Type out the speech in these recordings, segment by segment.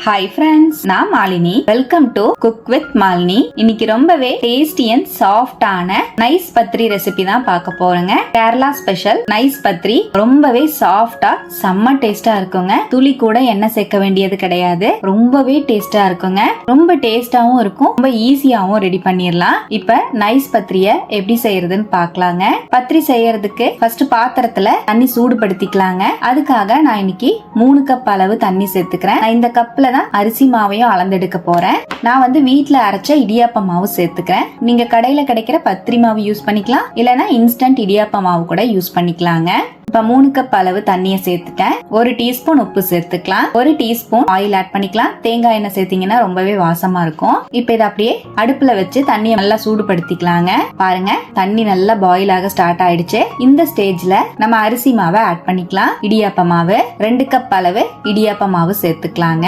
Hi friends, நான் Malini. Welcome to cook with Malini. இன்னைக்கு ரொம்பவே டேஸ்டி அண்ட் சாஃப்டான நைஸ் பத்ரி ரெசிபி தான் பார்க்க போறேங்க. கேரளா ஸ்பெஷல் நைஸ் பத்ரி ரொம்பவே சாஃப்டா செம்ம டேஸ்டா இருக்குங்க. துளி கூட எண்ணெய் சேர்க்க வேண்டியது கிடையாது. ரொம்பவே டேஸ்டா இருக்குங்க. ரொம்ப டேஸ்டாவும் இருக்கும். ரொம்ப ஈஸியாவும் ரெடி பண்ணிடலாம். இப்ப நைஸ் பத்ரிய எப்படி செய்யறதுன்னு பார்க்கலாங்க. பத்ரி செய்யறதுக்கு ஃபர்ஸ்ட் பாத்திரத்துல தண்ணி சூடுபடுத்திக்கலாங்க. அதுக்காக நான் இன்னைக்கு 3 கப் அளவு தண்ணி சேர்த்துக்கிறேன். நான் இந்த கப்ல அரிசி மாவையும் அளந்தெடுக்க போறேன். நான் வீட்ல அரைச்ச இடியாப்ப மாவு சேர்த்துக்கிறேன். நீங்க கடையில கிடைக்கிற பத்திரி மாவு யூஸ் பண்ணிக்கலாம், இல்லனா இன்ஸ்டன்ட் இடியாப்ப மாவு கூட யூஸ் பண்ணிக்கலாங்க. இப்ப 3 கப் அளவு தண்ணிய சேர்த்துட்டேன். 1 டீஸ்பூன் உப்பு சேர்த்துக்கலாம். 1 டீஸ்பூன் ஆயில் ஆட் பண்ணிக்கலாம். தேங்காய் எண்ணெய் சேர்த்தீங்கன்னா ரொம்பவே வாசமா இருக்கும். இப்ப இதை அப்படியே அடுப்புல வச்சு தண்ணியை நல்லா சூடுபடுத்திக்கலாங்க. பாருங்க, தண்ணி நல்லா பாயில் ஆக ஸ்டார்ட் ஆயிடுச்சு. இந்த ஸ்டேஜ்ல நம்ம அரிசி மாவை ஆட் பண்ணிக்கலாம். இடியாப்ப மாவு 2 கப் அளவு இடியாப்ப மாவு சேர்த்துக்கலாங்க.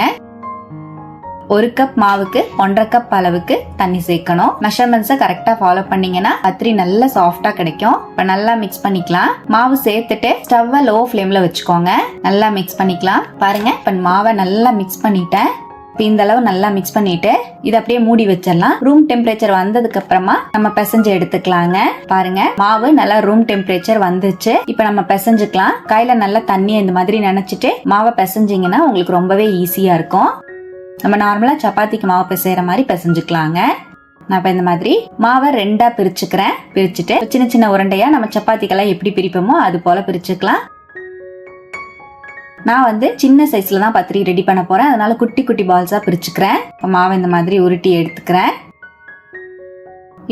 1 கப் மாவுக்கு 1.5 கப் அளவுக்கு தண்ணி சேர்க்கணும். மெஷர்மெண்ட்ஸை கரெக்டா ஃபாலோ பண்ணீங்கன்னா பத்ரி நல்லா சாஃப்டா கிடைக்கும். இப்ப நல்லா மிக்ஸ் பண்ணிக்கலாம். மாவு சேர்த்துட்டு ஸ்டவ்வை லோ ஃப்ளேம்ல வச்சுக்கோங்க. நல்லா மிக்ஸ் பண்ணிக்கலாம். பாருங்க, இப்ப மாவை நல்லா மிக்ஸ் பண்ணிட்டேன். இந்த அளவு நல்லா மிக்ஸ் பண்ணிட்டு இதை அப்படியே மூடி வச்சிடலாம். ரூம் டெம்பரேச்சர் வந்ததுக்கு அப்புறமா நம்ம பிசைஞ்சு எடுத்துக்கலாங்க. பாருங்க, மாவு நல்லா ரூம் டெம்பரேச்சர் வந்துச்சு. இப்ப நம்ம பிசைஞ்சுக்கலாம். கையில நல்லா தண்ணியை இந்த மாதிரி நினைச்சிட்டு மாவை பிசைஞ்சிங்கன்னா உங்களுக்கு ரொம்பவே ஈஸியா இருக்கும். நம்ம நார்மலா சப்பாத்திக்கு மாவு பிசைற மாதிரி பிசைஞ்சுக்கலாங்க. நான் இப்ப இந்த மாதிரி மாவை 2ஆ பிரிச்சுக்கிறேன். பிரிச்சுட்டு சின்ன சின்ன உருண்டையா நம்ம சப்பாத்திக்கெல்லாம் எப்படி பிரிப்போமோ அது போல பிரிச்சுக்கலாம். நான் சின்ன சைஸ்ல தான் பத்திரி ரெடி பண்ண போறேன். அதனால குட்டி குட்டி பால்ஸா பிரிச்சுக்கிறேன். மாவை இந்த மாதிரி உருட்டி எடுத்துக்கிறேன்.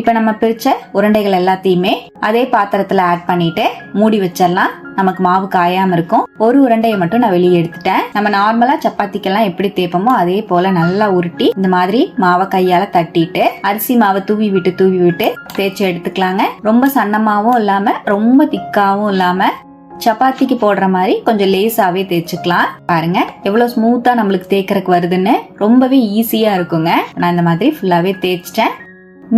இப்ப நம்ம பிரிச்ச உருண்டைகள் எல்லாத்தையுமே அதே பாத்திரத்துல ஆட் பண்ணிட்டு மூடி வச்சிடலாம். நமக்கு மாவு காயாம இருக்கும். ஒரு உருண்டையை மட்டும் நான் வெளியே எடுத்துட்டேன். நம்ம நார்மலா சப்பாத்திக்கெல்லாம் எப்படி தேய்ப்போமோ அதே போல நல்லா உருட்டி இந்த மாதிரி மாவை கையால தட்டிட்டு அரிசி மாவை தூவி விட்டு தேய்ச்சி எடுத்துக்கலாங்க. ரொம்ப சன்னமாவும் இல்லாம ரொம்ப திக்காவும் இல்லாம சப்பாத்திக்கு போடுற மாதிரி கொஞ்சம் லேசாவே தேய்ச்சிக்கலாம். பாருங்க எவ்வளவு ஸ்மூத்தா நம்மளுக்கு தேய்க்கறதுக்கு வருதுன்னு. ரொம்பவே ஈஸியா இருக்குங்க. நான் இந்த மாதிரி ஃபுல்லாவே தேய்ச்சிட்டேன்.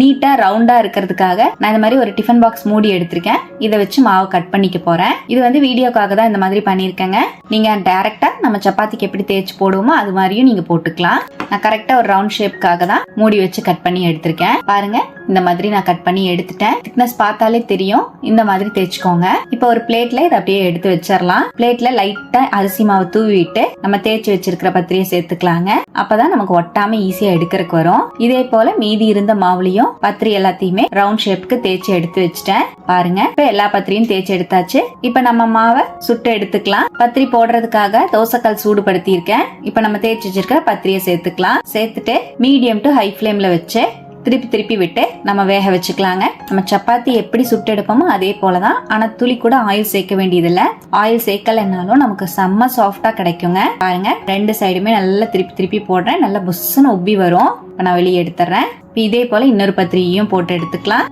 நீட்டா ரவுண்டா இருக்கிறதுக்காக நான் இந்த மாதிரி ஒரு டிஃபன் பாக்ஸ் மூடி எடுத்திருக்கேன். இதை வச்சு மாவு கட் பண்ணிக்க போறேன். இது வீடியோக்காக தான் இந்த மாதிரி பண்ணிருக்கேங்க. நீங்க டைரக்டா நம்ம சப்பாத்திக்கு எப்படி தேய்ச்சி போடுவோமோ அது மாதிரியும் நீங்க போட்டுக்கலாம். நான் கரெக்டா ஒரு ரவுண்ட் ஷேப்காக தான் மூடி வச்சு கட் பண்ணி எடுத்திருக்கேன். பாருங்க, இந்த மாதிரி நான் கட் பண்ணி எடுத்துட்டேன். திக்னஸ் பார்த்தாலே தெரியும். இந்த மாதிரி தேய்ச்சிக்கோங்க. இப்போ ஒரு பிளேட்ல இதை அப்படியே எடுத்து வச்சிடலாம். பிளேட்ல லைட்டா அரிசி மாவு தூவிட்டு நம்ம தேய்ச்சி வச்சிருக்கிற பத்திரியை சேர்த்துக்கலாங்க. அப்பதான் நமக்கு ஒட்டாம ஈஸியா எடுக்கிறதுக்கு வரும். இதே போல மீதி இருந்த மாவுலயும் பத்திரி எல்லாத்தையுமே ரவுண்ட் ஷேப்க்கு தேய்ச்சி எடுத்து வச்சிட்டேன். பாருங்க, இப்ப எல்லா பத்திரியும் தேய்ச்சி எடுத்தாச்சு. இப்ப நம்ம மாவை சுட்டு எடுத்துக்கலாம். பத்திரி போடுறதுக்காக தோசைக்கல் சூடுபடுத்தி இருக்கேன். இப்ப நம்ம தேய்ச்சி வச்சிருக்கிற பத்திரியை சேர்த்துக்கலாம். சேர்த்துட்டு மீடியம் டு ஹை ஃப்ளேம்ல வச்சு திருப்பி விட்டு நம்ம வேக வச்சுக்கலாங்க. நம்ம சப்பாத்தி எப்படி சுட்டு எடுப்போமோ அதே போலதான். ஆனா துளி கூட ஆயில் சேர்க்க வேண்டியது இல்ல. ஆயில் சேர்க்கலனாலும் நமக்கு செம்ம சாஃப்டா கிடைக்குங்க. பாருங்க, 2 சைடுமே நல்லா திருப்பி போடுறேன். நல்லா புஷ்ஷுன்னு உப்பி வரும். இப்ப நான் வெளியே எடுத்துறேன். இதே போல இன்னொரு பத்திரியும் போட்டு எடுத்துக்கலாம்.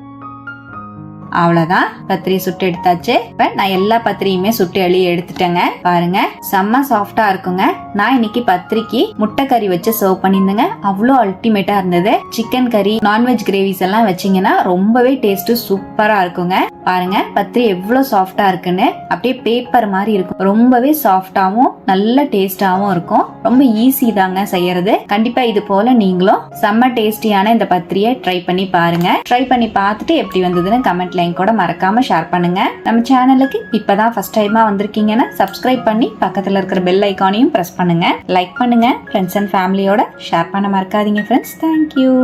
அவ்வளவுதான், பத்திரி சுட்டு எடுத்தாச்சு. இப்ப நான் எல்லா பத்திரியுமே சுட்டு வெளியே எடுத்துட்டேங்க. பாருங்க, செம்ம சாஃப்டா இருக்குங்க. நான் இன்னைக்கு பத்திரிக்கு முட்டை கறி வச்சு சர்வ் பண்ணிருந்தேங்க. அவ்வளோ அல்டிமேட்டா இருந்தது. சிக்கன் கறி, நான்வெஜ் கிரேவிஸ் எல்லாம் வச்சீங்கன்னா ரொம்பவே டேஸ்ட் சூப்பரா இருக்குங்க. பாருங்க, பத்திரி எவ்வளவு சாஃப்டா இருக்குன்னு. அப்படியே பேப்பர் மாதிரி இருக்கும். ரொம்பவே சாஃப்டாவும் நல்ல டேஸ்டாவும் இருக்கும். ரொம்ப ஈஸி தாங்க செய்யறது. கண்டிப்பா இது போல நீங்களும் செம்ம டேஸ்டியான இந்த பத்திரியை ட்ரை பண்ணி பாருங்க. ட்ரை பண்ணி பார்த்துட்டு எப்படி வந்ததுன்னு கமெண்ட்ல கூட மறக்காம ஷேர் பண்ணுங்க. நம்ம சேனலுக்கு இப்பதான் ஃபர்ஸ்ட் டைமா வந்திருக்கீங்கன்னா சப்ஸ்கிரைப் பண்ணி பக்கத்துல இருக்கிற பெல் ஐகானையும் பிரஸ் பண்ணுங்க. லைக் பண்ணுங்க. ஃப்ரெண்ட்ஸ் அண்ட் ஃபேமிலியோட ஷேர் பண்ண மறக்காதீங்க ஃப்ரெண்ட்ஸ். தேங்க்யூ.